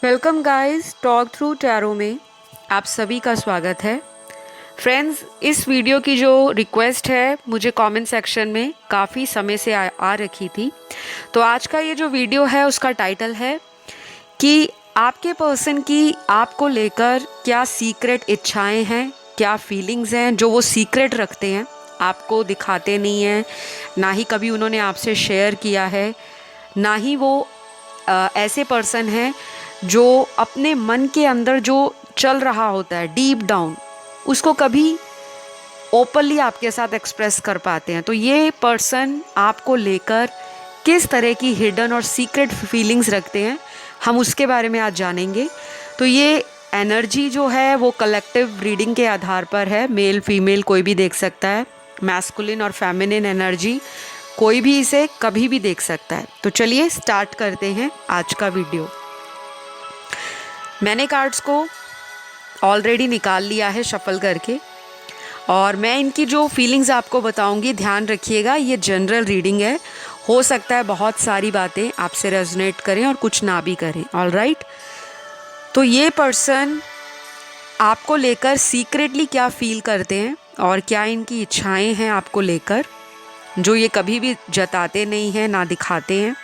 Welcome guys, talk through tarot में आप सभी का स्वागत है। फ्रेंड्स, इस वीडियो की जो रिक्वेस्ट है मुझे कमेंट सेक्शन में काफ़ी समय से आ रखी थी। तो आज का ये जो वीडियो है उसका टाइटल है कि आपके पर्सन की आपको लेकर क्या सीक्रेट इच्छाएं हैं, क्या फीलिंग्स हैं जो वो सीक्रेट रखते हैं, आपको दिखाते नहीं हैं, ना ही कभी उन्होंने आपसे शेयर किया है, ना ही वो ऐसे पर्सन हैं जो अपने मन के अंदर जो चल रहा होता है डीप डाउन उसको कभी ओपनली आपके साथ एक्सप्रेस कर पाते हैं। तो ये पर्सन आपको लेकर किस तरह की हिडन और सीक्रेट फीलिंग्स रखते हैं, हम उसके बारे में आज जानेंगे। तो ये एनर्जी जो है वो कलेक्टिव रीडिंग के आधार पर है, मेल फीमेल कोई भी देख सकता है, मैस्कुलिन और फेमिनिन एनर्जी कोई भी इसे कभी भी देख सकता है। तो चलिए स्टार्ट करते हैं आज का वीडियो। मैंने कार्ड्स को ऑलरेडी निकाल लिया है शफल करके, और मैं इनकी जो फीलिंग्स आपको बताऊंगी, ध्यान रखिएगा ये जनरल रीडिंग है। हो सकता है बहुत सारी बातें आपसे रेजोनेट करें और कुछ ना भी करें। ऑल राइट, तो ये पर्सन आपको लेकर सीक्रेटली क्या फील करते हैं और क्या इनकी इच्छाएं हैं आपको लेकर, जो ये कभी भी जताते नहीं हैं ना दिखाते हैं।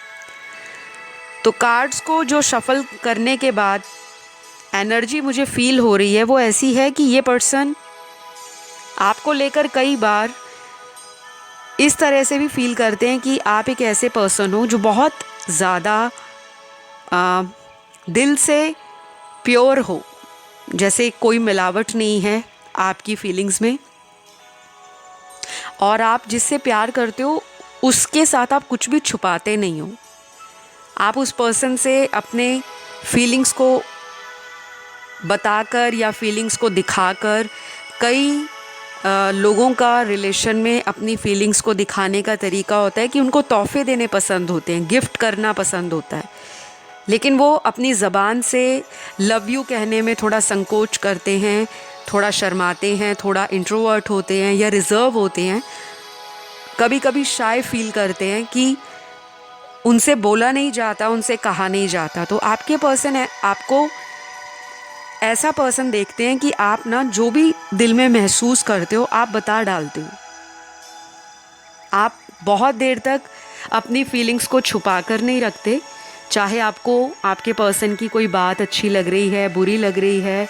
तो कार्ड्स को जो शफल करने के बाद एनर्जी मुझे फील हो रही है वो ऐसी है कि ये पर्सन आपको लेकर कई बार इस तरह से भी फील करते हैं कि आप एक ऐसे पर्सन हो जो बहुत ज़्यादा दिल से प्योर हो, जैसे कोई मिलावट नहीं है आपकी फीलिंग्स में, और आप जिससे प्यार करते हो उसके साथ आप कुछ भी छुपाते नहीं हो। आप उस पर्सन से अपने फीलिंग्स को बताकर या फीलिंग्स को दिखाकर, कई लोगों का रिलेशन में अपनी फीलिंग्स को दिखाने का तरीका होता है कि उनको तोहफे देने पसंद होते हैं, गिफ्ट करना पसंद होता है, लेकिन वो अपनी ज़बान से लव यू कहने में थोड़ा संकोच करते हैं, थोड़ा शर्माते हैं, थोड़ा इंट्रोवर्ट होते हैं या रिज़र्व होते हैं, कभी कभी शाय फील करते हैं कि उनसे बोला नहीं जाता, उनसे कहा नहीं जाता। तो आपके पर्सन है, आपको ऐसा पर्सन देखते हैं कि आप ना जो भी दिल में महसूस करते हो आप बता डालते हो। आप बहुत देर तक अपनी फीलिंग्स को छुपा कर नहीं रखते। चाहे आपको आपके पर्सन की कोई बात अच्छी लग रही है, बुरी लग रही है,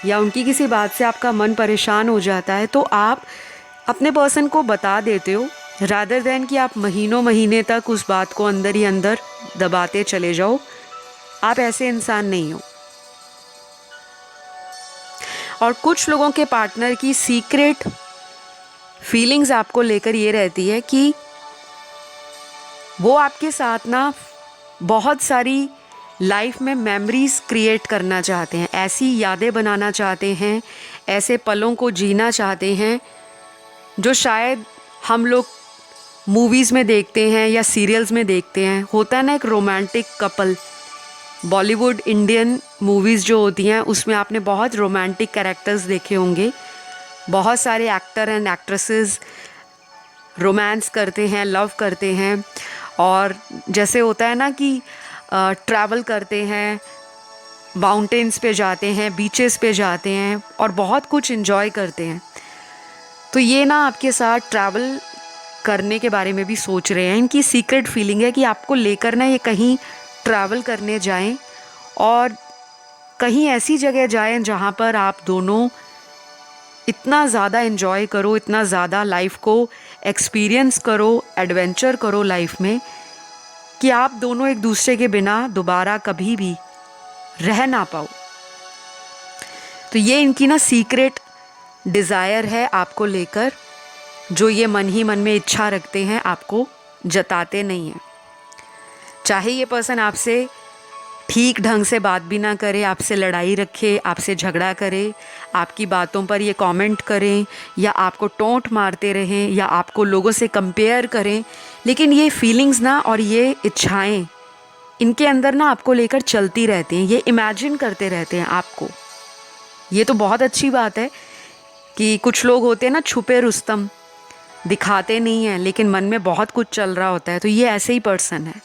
या उनकी किसी बात से आपका मन परेशान हो जाता है, तो आप अपने पर्सन को बता देते हो, रादर देन कि आप महीनों महीने तक उस बात को अंदर ही अंदर दबाते चले जाओ। आप ऐसे इंसान नहीं हो। और कुछ लोगों के पार्टनर की सीक्रेट फीलिंग्स आपको लेकर ये रहती है कि वो आपके साथ ना बहुत सारी लाइफ में मेमोरीज क्रिएट करना चाहते हैं, ऐसी यादें बनाना चाहते हैं, ऐसे पलों को जीना चाहते हैं जो शायद हम लोग मूवीज़ में देखते हैं या सीरियल्स में देखते हैं। होता है ना एक romantic couple, Bollywood Indian movies जो होती हैं उसमें आपने बहुत रोमांटिक कैरेक्टर्स देखे होंगे। बहुत सारे एक्टर एंड एक्ट्रेसेस रोमांस करते हैं, लव करते हैं, और जैसे होता है ना कि ट्रैवल करते हैं, माउंटेन्स पे जाते हैं, बीचेस पे जाते हैं और बहुत कुछ इन्जॉय करते हैं। तो ये ना आपके साथ ट्रैवल करने के बारे में भी सोच रहे हैं। इनकी सीक्रेट फीलिंग है कि आपको लेकर ना ये कहीं ट्रैवल करने जाएं और कहीं ऐसी जगह जाएं जहाँ पर आप दोनों इतना ज़्यादा एंजॉय करो, इतना ज़्यादा लाइफ को एक्सपीरियंस करो, एडवेंचर करो लाइफ में, कि आप दोनों एक दूसरे के बिना दोबारा कभी भी रह ना पाओ। तो ये इनकी ना सीक्रेट डिज़ायर है आपको लेकर, जो ये मन ही मन में इच्छा रखते हैं, आपको जताते नहीं हैं। चाहे ये पर्सन आपसे ठीक ढंग से बात भी ना करे, आपसे लड़ाई रखे, आपसे झगड़ा करे, आपकी बातों पर ये कमेंट करें, या आपको टोंट मारते रहें, या आपको लोगों से कंपेयर करें, लेकिन ये फीलिंग्स ना और ये इच्छाएं इनके अंदर ना आपको लेकर चलती रहती हैं। ये इमेजिन करते रहते हैं आपको। ये तो बहुत अच्छी बात है कि कुछ लोग होते हैं ना छुपे रुस्तम, दिखाते नहीं हैं लेकिन मन में बहुत कुछ चल रहा होता है। तो ये ऐसे ही पर्सन है।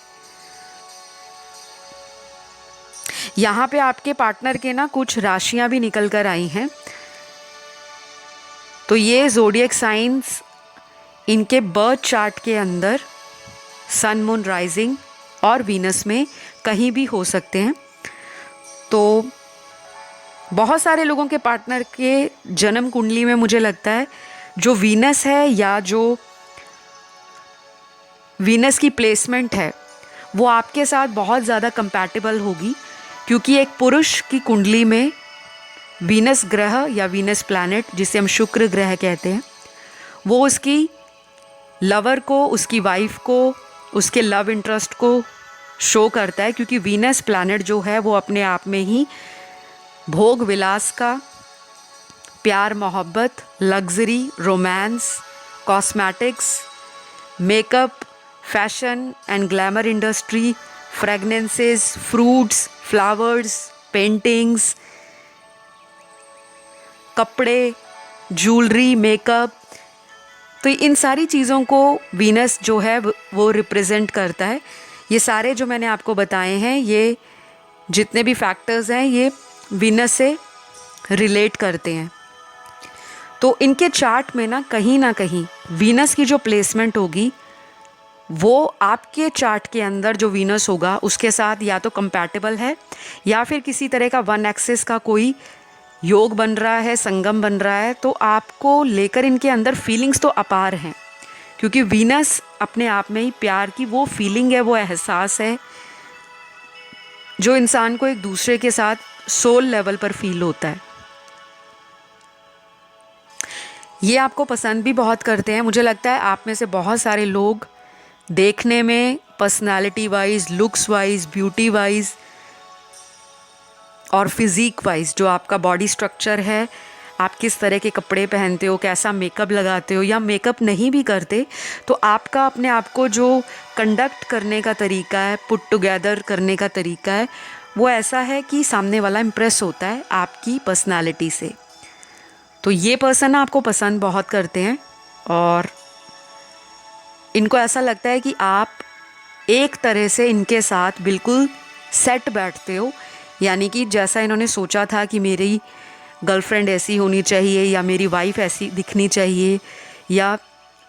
यहाँ पे आपके पार्टनर के ना कुछ राशियाँ भी निकल कर आई हैं। तो ये ज़ोडिएक साइंस इनके बर्थ चार्ट के अंदर सन, मून, राइजिंग और वीनस में कहीं भी हो सकते हैं। तो बहुत सारे लोगों के पार्टनर के जन्म कुंडली में मुझे लगता है जो वीनस है या जो वीनस की प्लेसमेंट है वो आपके साथ बहुत ज़्यादा कंपैटिबल होगी, क्योंकि एक पुरुष की कुंडली में वीनस ग्रह या वीनस प्लैनेट, जिसे हम शुक्र ग्रह कहते हैं, वो उसकी लवर को, उसकी वाइफ को, उसके लव इंटरेस्ट को शो करता है, क्योंकि वीनस प्लैनेट जो है वो अपने आप में ही भोग विलास का, प्यार मोहब्बत, luxury, romance, cosmetics, makeup, fashion and glamour industry, fragrances, fruits, flowers, paintings, कपड़े, ज्वेलरी, मेकअप, तो इन सारी चीज़ों को वीनस जो है वो रिप्रेजेंट करता है। ये सारे जो मैंने आपको बताए हैं, ये जितने भी फैक्टर्स हैं ये वीनस से रिलेट करते हैं। तो इनके चार्ट में ना कहीं वीनस की जो प्लेसमेंट होगी वो आपके चार्ट के अंदर जो वीनस होगा उसके साथ या तो कंपैटिबल है या फिर किसी तरह का वन एक्सिस का कोई योग बन रहा है, संगम बन रहा है। तो आपको लेकर इनके अंदर फीलिंग्स तो अपार हैं, क्योंकि वीनस अपने आप में ही प्यार की वो फीलिंग है, वो एहसास है जो इंसान को एक दूसरे के साथ सोल लेवल पर फील होता है। ये आपको पसंद भी बहुत करते हैं। मुझे लगता है आप में से बहुत सारे लोग देखने में personality wise, looks wise, beauty wise और फिज़िक वाइज, जो आपका बॉडी स्ट्रक्चर है, आप किस तरह के कपड़े पहनते हो, कैसा मेकअप लगाते हो, या मेकअप नहीं भी करते तो आपका अपने आप को जो कंडक्ट करने का तरीका है, पुट टुगेदर करने का तरीका है, वो ऐसा है कि सामने वाला इम्प्रेस होता है आपकी पर्सनालिटी से। तो ये पर्सन आपको पसंद बहुत करते हैं और इनको ऐसा लगता है कि आप एक तरह से इनके साथ बिल्कुल सेट बैठते हो, यानी कि जैसा इन्होंने सोचा था कि मेरी गर्लफ्रेंड ऐसी होनी चाहिए या मेरी वाइफ ऐसी दिखनी चाहिए या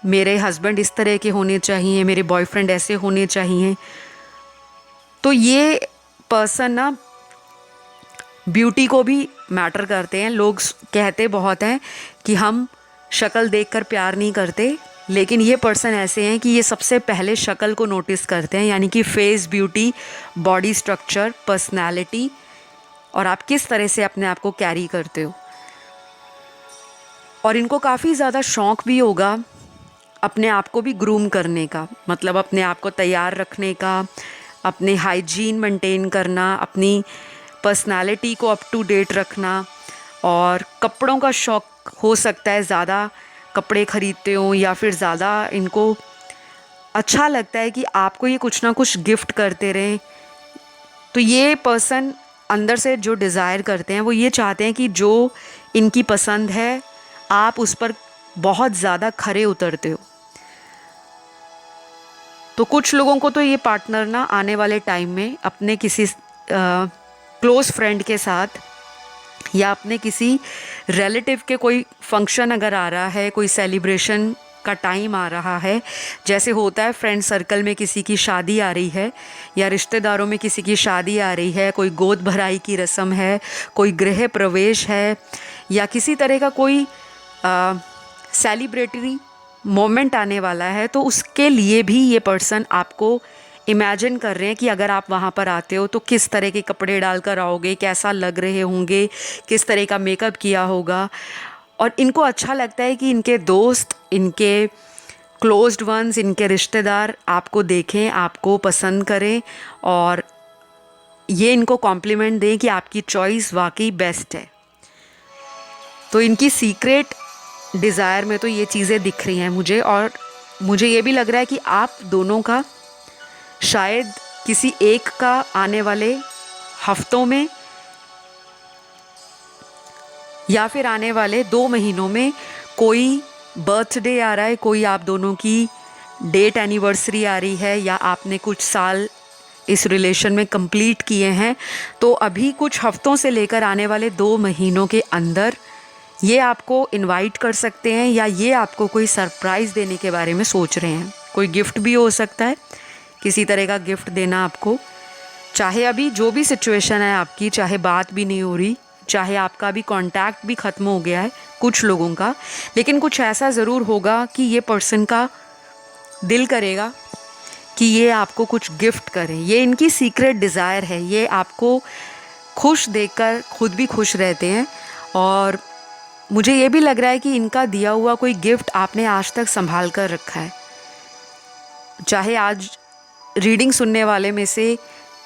मेरे हस्बैंड इस तरह के होने चाहिए, मेरे बॉयफ्रेंड ऐसे होने चाहिए। तो ये पर्सन ना ब्यूटी को भी मैटर करते हैं। लोग कहते बहुत हैं कि हम शक्ल देखकर प्यार नहीं करते, लेकिन ये पर्सन ऐसे हैं कि ये सबसे पहले शक्ल को नोटिस करते हैं, यानी कि face beauty, body structure, personality और आप किस तरह से अपने आप को कैरी करते हो। और इनको काफ़ी ज़्यादा शौक़ भी होगा अपने आप को भी ग्रूम करने का, मतलब अपने आप को तैयार रखने का, अपने हाइजीन मेंटेन करना, अपनी पर्सनालिटी को अप टू डेट रखना। और कपड़ों का शौक़ हो सकता है, ज़्यादा कपड़े ख़रीदते हो या फिर ज़्यादा इनको अच्छा लगता है कि आपको ये कुछ ना कुछ गिफ्ट करते रहें। तो ये पर्सन अंदर से जो डिज़ायर करते हैं वो ये चाहते हैं कि जो इनकी पसंद है आप उस पर बहुत ज़्यादा खरे उतरते हो। तो कुछ लोगों को तो ये पार्टनर ना आने वाले टाइम में अपने किसी क्लोज़ फ्रेंड के साथ या अपने किसी रिलेटिव के कोई फंक्शन अगर आ रहा है, कोई सेलिब्रेशन का टाइम आ रहा है, जैसे होता है फ्रेंड सर्कल में किसी की शादी आ रही है या रिश्तेदारों में किसी की शादी आ रही है, कोई गोद भराई की रस्म है, कोई गृह प्रवेश है या किसी तरह का कोई सेलिब्रेटरी मोमेंट आने वाला है, तो उसके लिए भी ये पर्सन आपको इमेजिन कर रहे हैं कि अगर आप वहाँ पर आते हो तो किस तरह के कपड़े डालकर आओगे, कैसा लग रहे होंगे, किस तरह का मेकअप किया होगा। और इनको अच्छा लगता है कि इनके दोस्त, इनके क्लोज्ड वंस, इनके रिश्तेदार आपको देखें, आपको पसंद करें और ये इनको कॉम्प्लीमेंट दें कि आपकी चॉइस वाकई बेस्ट है। तो इनकी सीक्रेट डिज़ायर में तो ये चीज़ें दिख रही हैं मुझे, और मुझे ये भी लग रहा है कि आप दोनों का शायद किसी एक का आने वाले हफ्तों में या फिर आने वाले 2 महीनों में कोई बर्थडे आ रहा है, कोई आप दोनों की डेट एनिवर्सरी आ रही है या आपने कुछ साल इस रिलेशन में कंप्लीट किए हैं, तो अभी कुछ हफ्तों से लेकर आने वाले 2 महीनों के अंदर ये आपको इनवाइट कर सकते हैं, या ये आपको कोई सरप्राइज़ देने के बारे में सोच रहे हैं। कोई गिफ्ट भी हो सकता है, किसी तरह का गिफ्ट देना आपको, चाहे अभी जो भी सिचुएशन है आपकी, चाहे बात भी नहीं हो रही, चाहे आपका भी कांटेक्ट भी ख़त्म हो गया है कुछ लोगों का, लेकिन कुछ ऐसा ज़रूर होगा कि ये पर्सन का दिल करेगा कि ये आपको कुछ गिफ्ट करें। ये इनकी सीक्रेट डिज़ायर है, ये आपको खुश देखकर खुद भी खुश रहते हैं। और मुझे ये भी लग रहा है कि इनका दिया हुआ कोई गिफ्ट आपने आज तक संभाल कर रखा है। चाहे आज रीडिंग सुनने वाले में से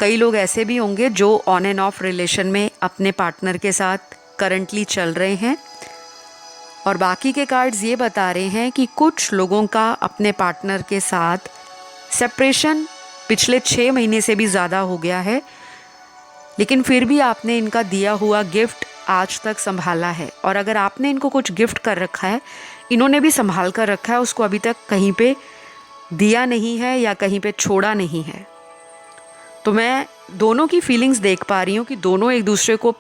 कई लोग ऐसे भी होंगे जो ऑन एंड ऑफ रिलेशन में अपने पार्टनर के साथ करंटली चल रहे हैं, और बाकी के कार्ड्स ये बता रहे हैं कि कुछ लोगों का अपने पार्टनर के साथ सेपरेशन पिछले 6 महीने से भी ज़्यादा हो गया है, लेकिन फिर भी आपने इनका दिया हुआ गिफ्ट आज तक संभाला है। और अगर आपने इनको कुछ गिफ्ट कर रखा है, इन्होंने भी संभाल कर रखा है, उसको अभी तक कहीं पे दिया नहीं है या कहीं पे छोड़ा नहीं है। तो मैं दोनों की फीलिंग्स देख पा रही हूँ कि दोनों एक दूसरे को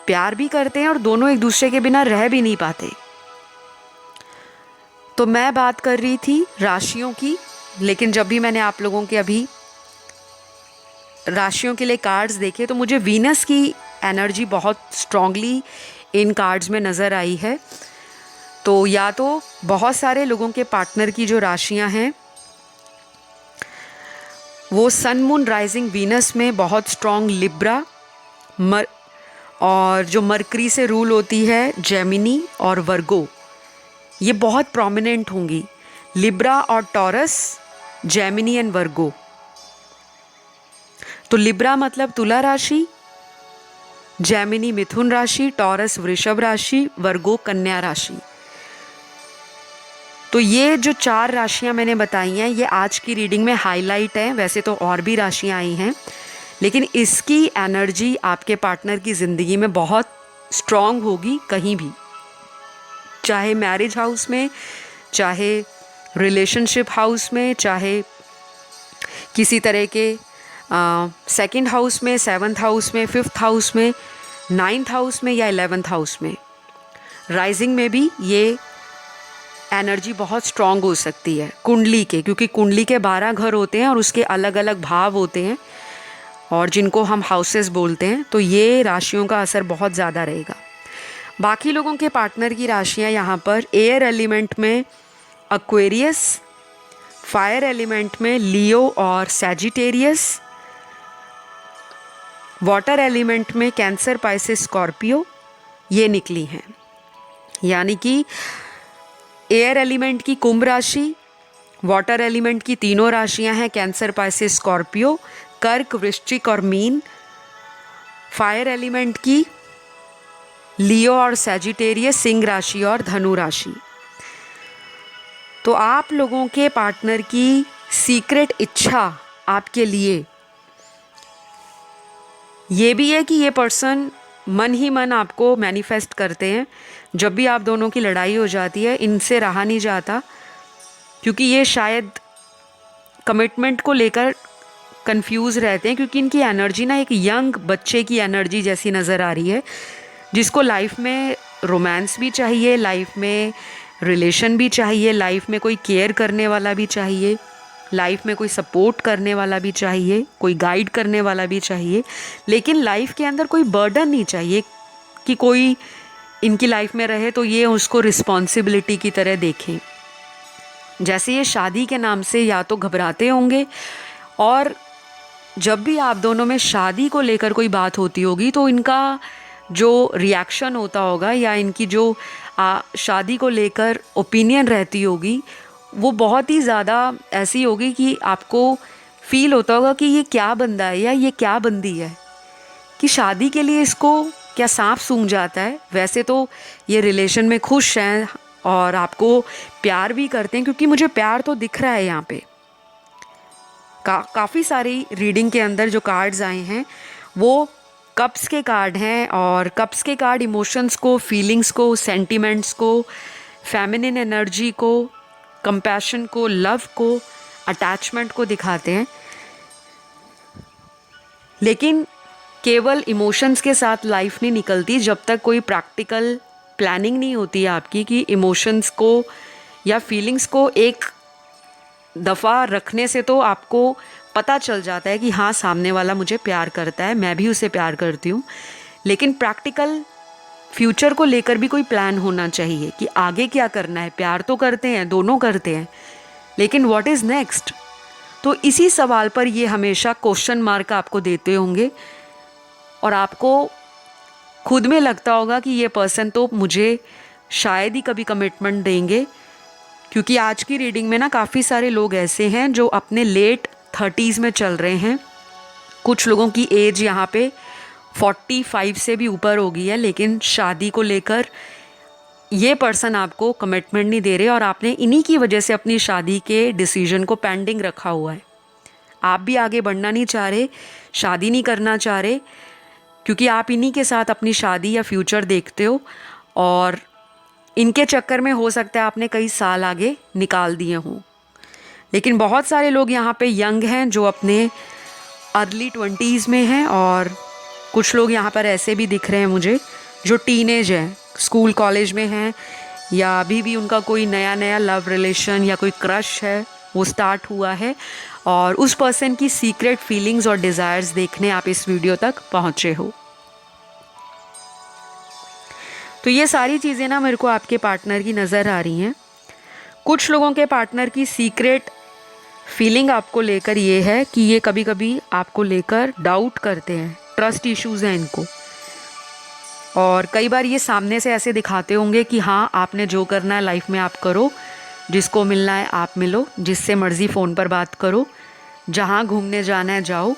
प्यार भी करते हैं और दोनों एक दूसरे के बिना रह भी नहीं पाते। तो मैं बात कर रही थी राशियों की, लेकिन जब भी मैंने आप लोगों के अभी राशियों के लिए कार्ड्स देखे तो मुझे वीनस की एनर्जी बहुत स्ट्रांगली इन कार्ड्स में नज़र आई है। तो या तो बहुत सारे लोगों के पार्टनर की जो राशियां हैं वो सन मून राइजिंग वीनस में बहुत स्ट्रांग लिब्रा, और जो मरकरी से रूल होती है जेमिनी और वर्गो, ये बहुत प्रोमिनेंट होंगी। लिब्रा और टॉरस, जेमिनी एंड वर्गो। तो लिब्रा मतलब तुला राशि, जेमिनी मिथुन राशि, टॉरस वृषभ राशि, वर्गो कन्या राशि। तो ये जो 4 राशियां मैंने बताई हैं ये आज की रीडिंग में हाईलाइट है। वैसे तो और भी राशियां आई हैं, लेकिन इसकी एनर्जी आपके पार्टनर की ज़िंदगी में बहुत स्ट्रॉन्ग होगी कहीं भी, चाहे मैरिज हाउस में, चाहे रिलेशनशिप हाउस में, चाहे किसी तरह के सेकंड हाउस में, 7th हाउस में, 5th हाउस में, 9th हाउस में या 11th हाउस में। राइजिंग में भी ये एनर्जी बहुत स्ट्रॉन्ग हो सकती है कुंडली के, क्योंकि कुंडली के 12 घर होते हैं और उसके अलग अलग भाव होते हैं, और जिनको हम हाउसेस बोलते हैं। तो ये राशियों का असर बहुत ज़्यादा रहेगा। बाकी लोगों के पार्टनर की राशियां यहाँ पर एयर एलिमेंट में एक्वेरियस, फायर एलिमेंट में लियो और सैजिटेरियस, वाटर एलिमेंट में कैंसर, पाइसेस, स्कॉर्पियो, ये निकली हैं। यानी कि एयर एलिमेंट की कुंभ राशि, वाटर एलिमेंट की तीनों राशियां हैं कैंसर, पाइसेस, स्कॉर्पियो, कर्क, वृश्चिक और मीन, फायर एलिमेंट की लियो और सैजिटेरियस, सिंह राशि और धनु राशि। तो आप लोगों के पार्टनर की सीक्रेट इच्छा आपके लिए ये भी है कि ये पर्सन मन ही मन आपको मैनिफेस्ट करते हैं। जब भी आप दोनों की लड़ाई हो जाती है इनसे रहा नहीं जाता, क्योंकि ये शायद कमिटमेंट को लेकर कंफ्यूज रहते हैं, क्योंकि इनकी एनर्जी ना एक यंग बच्चे की एनर्जी जैसी नज़र आ रही है, जिसको लाइफ में रोमांस भी चाहिए, लाइफ में रिलेशन भी चाहिए, लाइफ में कोई केयर करने वाला भी चाहिए, लाइफ में कोई सपोर्ट करने वाला भी चाहिए, कोई गाइड करने वाला भी चाहिए, लेकिन लाइफ के अंदर कोई बर्डन नहीं चाहिए कि कोई इनकी लाइफ में रहे तो ये उसको रिस्पॉन्सिबिलिटी की तरह देखें। जैसे ये शादी के नाम से या तो घबराते होंगे, और जब भी आप दोनों में शादी को लेकर कोई बात होती होगी तो इनका जो रिएक्शन होता होगा या इनकी जो शादी को लेकर ओपिनियन रहती होगी वो बहुत ही ज़्यादा ऐसी होगी कि आपको फील होता होगा कि ये क्या बंदा है या ये क्या बंदी है कि शादी के लिए इसको क्या सांप सूंघ जाता है। वैसे तो ये रिलेशन में खुश हैं और आपको प्यार भी करते हैं, क्योंकि मुझे प्यार तो दिख रहा है यहाँ पे। काफ़ी सारी रीडिंग के अंदर जो कार्ड्स आए हैं वो कप्स के कार्ड हैं, और कप्स के कार्ड इमोशंस को, फीलिंग्स को, सेंटिमेंट्स को, फेमिनिन एनर्जी को, कंपैशन को, लव को, अटैचमेंट को दिखाते हैं। लेकिन केवल इमोशंस के साथ लाइफ नहीं निकलती जब तक कोई प्रैक्टिकल प्लानिंग नहीं होती है आपकी कि इमोशंस को या फीलिंग्स को एक दफ़ा रखने से तो आपको पता चल जाता है कि हाँ, सामने वाला मुझे प्यार करता है, मैं भी उसे प्यार करती हूँ। लेकिन प्रैक्टिकल फ्यूचर को लेकर भी कोई प्लान होना चाहिए कि आगे क्या करना है। प्यार तो करते हैं, दोनों करते हैं, लेकिन व्हाट इज़ नेक्स्ट। तो इसी सवाल पर ये हमेशा क्वेश्चन मार्क आपको देते होंगे और आपको खुद में लगता होगा कि ये पर्सन तो मुझे शायद ही कभी कमिटमेंट देंगे, क्योंकि आज की रीडिंग में ना काफ़ी सारे लोग ऐसे हैं जो अपने लेट 30s में चल रहे हैं। कुछ लोगों की एज यहाँ पे 45 से भी ऊपर हो गई है, लेकिन शादी को लेकर ये पर्सन आपको कमिटमेंट नहीं दे रहे और आपने इन्हीं की वजह से अपनी शादी के डिसीजन को पेंडिंग रखा हुआ है। आप भी आगे बढ़ना नहीं चाह रहे, शादी नहीं करना चाह रहे, क्योंकि आप इन्हीं के साथ अपनी शादी या फ्यूचर देखते हो और इनके चक्कर में हो सकता है आपने कई साल आगे निकाल दिए हों। लेकिन बहुत सारे लोग यहाँ पे यंग हैं जो अपने अर्ली 20s में हैं और कुछ लोग यहाँ पर ऐसे भी दिख रहे हैं मुझे जो टीनेज हैं, स्कूल कॉलेज में हैं, या अभी भी उनका कोई नया नया लव रिलेशन या कोई क्रश है वो स्टार्ट हुआ है और उस पर्सन की सीक्रेट फीलिंग्स और डिज़ायर्स देखने आप इस वीडियो तक पहुँचे हो। तो ये सारी चीज़ें ना मेरे को आपके पार्टनर की नज़र आ रही हैं। कुछ लोगों के पार्टनर की सीक्रेट फीलिंग आपको लेकर ये है कि ये कभी कभी आपको लेकर डाउट करते हैं, ट्रस्ट इश्यूज़ हैं इनको, और कई बार ये सामने से ऐसे दिखाते होंगे कि हाँ, आपने जो करना है लाइफ में आप करो, जिसको मिलना है आप मिलो, जिससे मर्ज़ी फ़ोन पर बात करो, जहाँ घूमने जाना है जाओ।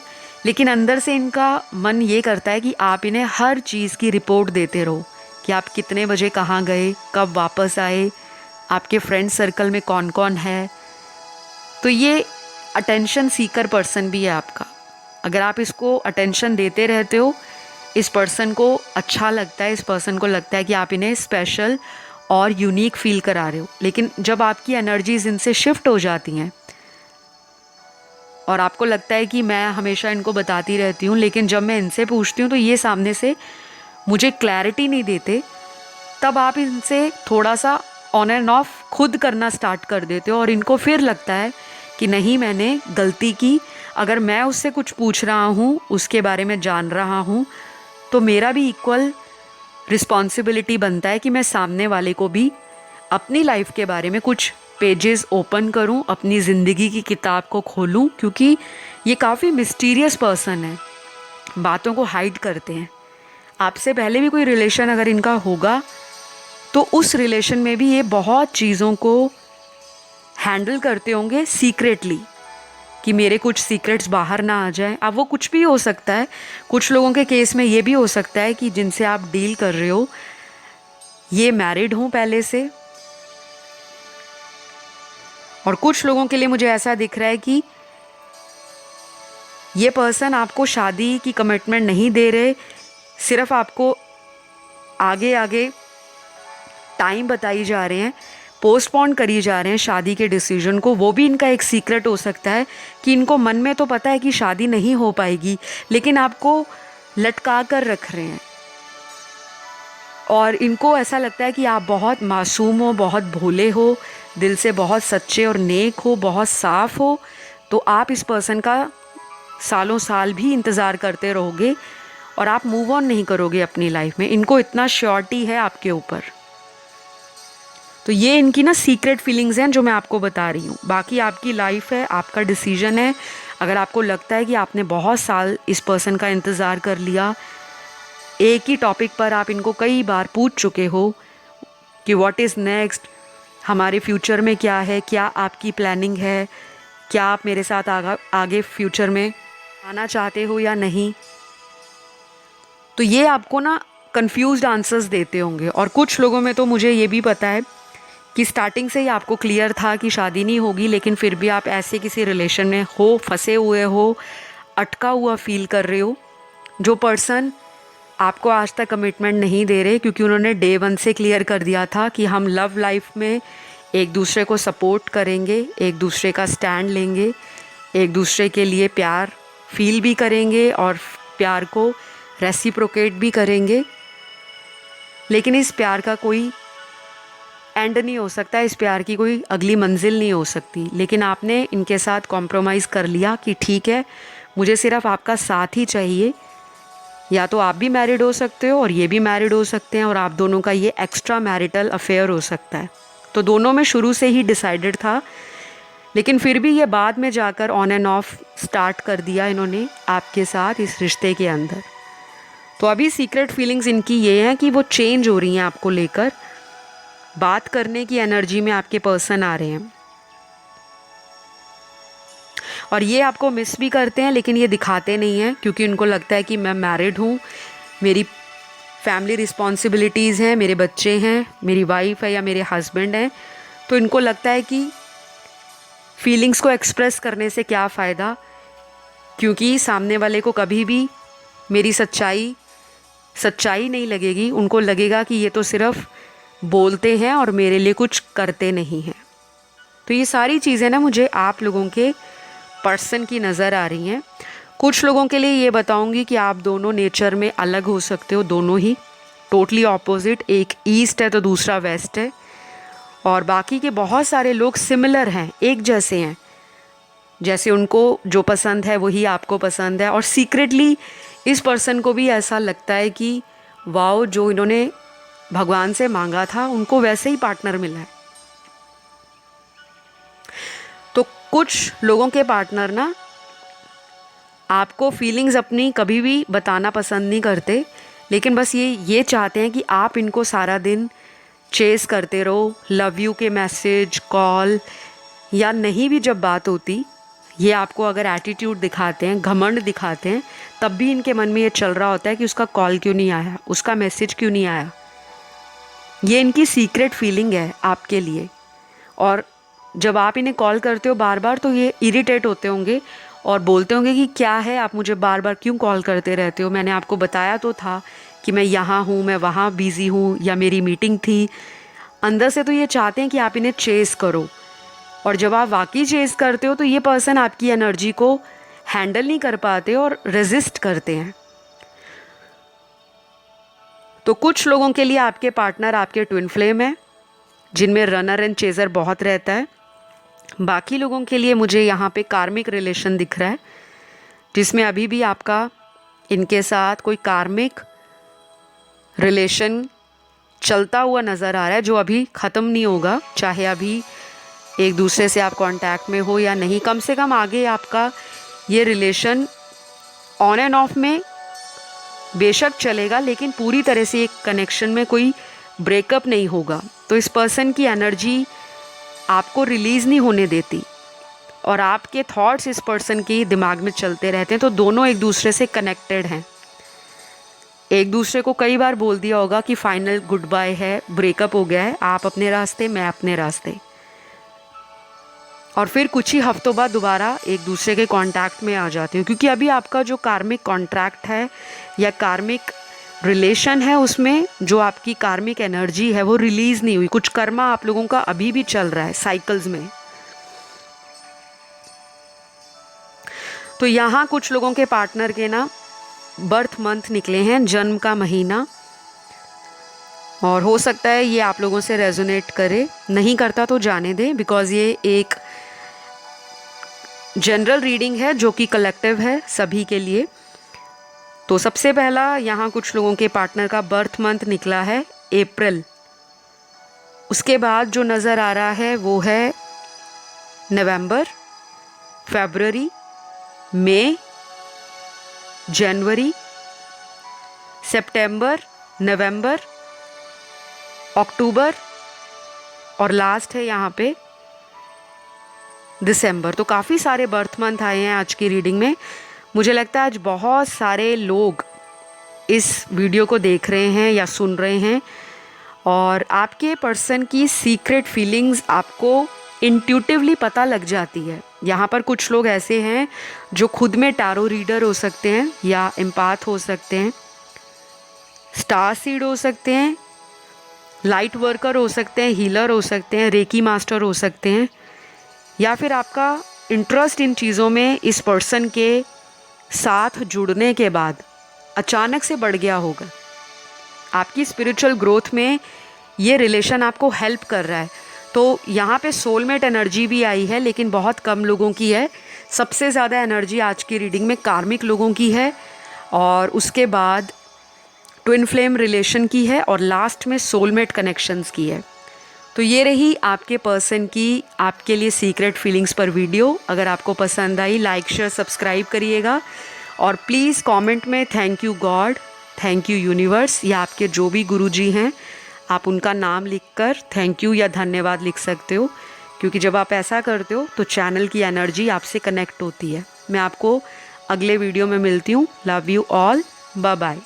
लेकिन अंदर से इनका मन ये करता है कि आप इन्हें हर चीज़ की रिपोर्ट देते रहो कि आप कितने बजे कहाँ गए, कब वापस आए, आपके फ्रेंड सर्कल में कौन कौन है। तो ये अटेंशन सीकर पर्सन भी है आपका। अगर आप इसको अटेंशन देते रहते हो, इस पर्सन को अच्छा लगता है, इस पर्सन को लगता है कि आप इन्हें स्पेशल और यूनिक फील करा रहे हो। लेकिन जब आपकी एनर्जीज इनसे शिफ्ट हो जाती हैं और आपको लगता है कि मैं हमेशा इनको बताती रहती हूँ, लेकिन जब मैं इनसे पूछती हूँ तो ये सामने से मुझे क्लैरिटी नहीं देते, तब आप इनसे थोड़ा सा ऑन एंड ऑफ खुद करना स्टार्ट कर देते हो और इनको फिर लगता है कि नहीं, मैंने गलती की। अगर मैं उससे कुछ पूछ रहा हूँ, उसके बारे में जान रहा हूँ, तो मेरा भी इक्वल रिस्पॉन्सिबिलिटी बनता है कि मैं सामने वाले को भी अपनी लाइफ के बारे में कुछ पेजेस ओपन करूँ, अपनी ज़िंदगी की किताब को खोलूँ, क्योंकि ये काफ़ी मिस्टीरियस पर्सन है, बातों को हाइड करते हैं। आपसे पहले भी कोई रिलेशन अगर इनका होगा तो उस रिलेशन में भी ये बहुत चीज़ों को हैंडल करते होंगे सीक्रेटली, कि मेरे कुछ सीक्रेट्स बाहर ना आ जाएं। अब वो कुछ भी हो सकता है। कुछ लोगों के केस में ये भी हो सकता है कि जिनसे आप डील कर रहे हो ये मैरिड हों पहले से, और कुछ लोगों के लिए मुझे ऐसा दिख रहा है कि ये पर्सन आपको शादी की कमिटमेंट नहीं दे रहे, सिर्फ आपको आगे आगे टाइम बताई जा रहे हैं, पोस्टपोन करी जा रहे हैं शादी के डिसीजन को। वो भी इनका एक सीक्रेट हो सकता है कि इनको मन में तो पता है कि शादी नहीं हो पाएगी, लेकिन आपको लटका कर रख रहे हैं और इनको ऐसा लगता है कि आप बहुत मासूम हो, बहुत भोले हो, दिल से बहुत सच्चे और नेक हो, बहुत साफ़ हो, तो आप इस पर्सन का सालों साल भी इंतज़ार करते रहोगे और आप मूव ऑन नहीं करोगे अपनी लाइफ में। इनको इतना श्योरिटी है आपके ऊपर। तो ये इनकी ना सीक्रेट फीलिंग्स हैं जो मैं आपको बता रही हूँ। बाकी आपकी लाइफ है, आपका डिसीजन है। अगर आपको लगता है कि आपने बहुत साल इस पर्सन का इंतज़ार कर लिया, एक ही टॉपिक पर आप इनको कई बार पूछ चुके हो कि व्हाट इज़ नेक्स्ट, हमारे फ्यूचर में क्या है, क्या आपकी प्लानिंग है, क्या आप मेरे साथ आगे फ्यूचर में आना चाहते हो या नहीं, तो ये आपको ना कंफ्यूज्ड आंसर्स देते होंगे। और कुछ लोगों में तो मुझे ये भी पता है कि स्टार्टिंग से ही आपको क्लियर था कि शादी नहीं होगी, लेकिन फिर भी आप ऐसे किसी रिलेशन में हो, फंसे हुए हो, अटका हुआ फील कर रहे हो। जो पर्सन आपको आज तक कमिटमेंट नहीं दे रहे, क्योंकि उन्होंने डे 1 से क्लियर कर दिया था कि हम लव लाइफ में एक दूसरे को सपोर्ट करेंगे, एक दूसरे का स्टैंड लेंगे, एक दूसरे के लिए प्यार फील भी करेंगे और प्यार को रेसिप्रोकेट भी करेंगे, लेकिन इस प्यार का कोई एंड नहीं हो सकता, इस प्यार की कोई अगली मंजिल नहीं हो सकती। लेकिन आपने इनके साथ कॉम्प्रोमाइज़ कर लिया कि ठीक है, मुझे सिर्फ आपका साथ ही चाहिए। या तो आप भी मैरिड हो सकते हो और ये भी मैरिड हो सकते हैं, और आप दोनों का ये एक्स्ट्रा मैरिटल अफेयर हो सकता है। तो दोनों में शुरू से ही डिसाइडेड था, लेकिन फिर भी ये बाद में जाकर ऑन एंड ऑफ स्टार्ट कर दिया इन्होंने आपके साथ इस रिश्ते के अंदर। तो अभी सीक्रेट फीलिंग्स इनकी ये हैं कि वो चेंज हो रही हैं आपको लेकर, बात करने की एनर्जी में आपके पर्सन आ रहे हैं, और ये आपको मिस भी करते हैं, लेकिन ये दिखाते नहीं हैं क्योंकि उनको लगता है कि मैं मैरिड हूँ, मेरी फैमिली रिस्पॉन्सिबिलिटीज़ हैं, मेरे बच्चे हैं, मेरी वाइफ है या मेरे हस्बैंड हैं। तो इनको लगता है कि फीलिंग्स को एक्सप्रेस करने से क्या फ़ायदा, क्योंकि सामने वाले को कभी भी मेरी सच्चाई नहीं लगेगी। उनको लगेगा कि ये तो सिर्फ बोलते हैं और मेरे लिए कुछ करते नहीं हैं। तो ये सारी चीज़ें ना मुझे आप लोगों के पर्सन की नज़र आ रही हैं। कुछ लोगों के लिए ये बताऊंगी कि आप दोनों नेचर में अलग हो सकते हो, दोनों ही टोटली ऑपोजिट, एक ईस्ट है तो दूसरा वेस्ट है, और बाकी के बहुत सारे लोग सिमिलर हैं, एक जैसे हैं, जैसे उनको जो पसंद है वही आपको पसंद है। और सीक्रेटली इस पर्सन को भी ऐसा लगता है कि वाओ, जो इन्होंने भगवान से मांगा था उनको वैसे ही पार्टनर मिला है। तो कुछ लोगों के पार्टनर ना आपको फीलिंग्स अपनी कभी भी बताना पसंद नहीं करते, लेकिन बस ये चाहते हैं कि आप इनको सारा दिन चेस करते रहो, लव यू के मैसेज, कॉल, या नहीं भी जब बात होती, ये आपको अगर एटीट्यूड दिखाते हैं, घमंड दिखाते हैं, तब भी इनके मन में ये चल रहा होता है कि उसका कॉल क्यों नहीं आया, उसका मैसेज क्यों नहीं आया। ये इनकी सीक्रेट फीलिंग है आपके लिए। और जब आप इन्हें कॉल करते हो बार बार, तो ये इरिटेट होते होंगे और बोलते होंगे कि क्या है, आप मुझे बार बार क्यों कॉल करते रहते हो, मैंने आपको बताया तो था कि मैं यहाँ हूँ, मैं वहाँ बिज़ी हूँ, या मेरी मीटिंग थी। अंदर से तो ये चाहते हैं कि आप इन्हें चेस करो, और जब आप वाकई चेस करते हो तो ये पर्सन आपकी एनर्जी को हैंडल नहीं कर पाते और रेजिस्ट करते हैं। तो कुछ लोगों के लिए आपके पार्टनर आपके ट्विन फ्लेम है, जिनमें रनर एंड चेज़र बहुत रहता है। बाकी लोगों के लिए मुझे यहाँ पे कार्मिक रिलेशन दिख रहा है, जिसमें अभी भी आपका इनके साथ कोई कार्मिक रिलेशन चलता हुआ नज़र आ रहा है, जो अभी ख़त्म नहीं होगा। चाहे अभी एक दूसरे से आप कांटेक्ट में हो या नहीं, कम से कम आगे आपका ये रिलेशन ऑन एंड ऑफ में बेशक चलेगा, लेकिन पूरी तरह से एक कनेक्शन में कोई ब्रेकअप नहीं होगा। तो इस पर्सन की एनर्जी आपको रिलीज़ नहीं होने देती, और आपके थॉट्स इस पर्सन के दिमाग में चलते रहते हैं। तो दोनों एक दूसरे से कनेक्टेड हैं। एक दूसरे को कई बार बोल दिया होगा कि फाइनल गुड बाय है, ब्रेकअप हो गया है, आप अपने रास्ते, मैं अपने रास्ते, और फिर कुछ ही हफ्तों बाद दोबारा एक दूसरे के कांटेक्ट में आ जाते हो, क्योंकि अभी आपका जो कार्मिक कॉन्ट्रैक्ट है या कार्मिक रिलेशन है, उसमें जो आपकी कार्मिक एनर्जी है वो रिलीज़ नहीं हुई। कुछ कर्मा आप लोगों का अभी भी चल रहा है साइकिल्स में। तो यहाँ कुछ लोगों के पार्टनर के ना बर्थ मंथ निकले हैं, जन्म का महीना, और हो सकता है ये आप लोगों से रेजोनेट करे, नहीं करता तो जाने दें, बिकॉज़ ये एक जनरल रीडिंग है जो कि कलेक्टिव है सभी के लिए। तो सबसे पहला यहाँ कुछ लोगों के पार्टनर का बर्थ मंथ निकला है अप्रैल। उसके बाद जो नज़र आ रहा है वो है नवंबर, फरवरी, मई, जनवरी, सितंबर, नवंबर, अक्टूबर, और लास्ट है यहाँ पे दिसंबर। तो काफ़ी सारे बर्थ मंथ आए हैं आज की रीडिंग में। मुझे लगता है आज बहुत सारे लोग इस वीडियो को देख रहे हैं या सुन रहे हैं, और आपके पर्सन की सीक्रेट फीलिंग्स आपको इंट्यूटिवली पता लग जाती है। यहाँ पर कुछ लोग ऐसे हैं जो खुद में टैरो रीडर हो सकते हैं, या एम्पाथ हो सकते हैं, स्टार सीड हो सकते हैं, लाइट वर्कर हो सकते हैं, हीलर हो सकते हैं, रेकी मास्टर हो सकते हैं, या फिर आपका इंटरेस्ट इन चीज़ों में इस पर्सन के साथ जुड़ने के बाद अचानक से बढ़ गया होगा। आपकी स्पिरिचुअल ग्रोथ में ये रिलेशन आपको हेल्प कर रहा है। तो यहाँ पे सोलमेट एनर्जी भी आई है, लेकिन बहुत कम लोगों की है। सबसे ज़्यादा एनर्जी आज की रीडिंग में कार्मिक लोगों की है, और उसके बाद ट्विन फ्लेम रिलेशन की है, और लास्ट में सोलमेट कनेक्शंस की है। तो ये रही आपके पर्सन की आपके लिए सीक्रेट फीलिंग्स पर वीडियो। अगर आपको पसंद आई, लाइक शेयर सब्सक्राइब करिएगा, और प्लीज़ कमेंट में thank you God, thank you universe, या आपके जो भी गुरुजी हैं आप उनका नाम लिखकर थैंक यू या धन्यवाद लिख सकते हो, क्योंकि जब आप ऐसा करते हो तो चैनल की एनर्जी आपसे कनेक्ट होती है। मैं आपको अगले वीडियो में मिलती हूँ। Love you all, bye bye.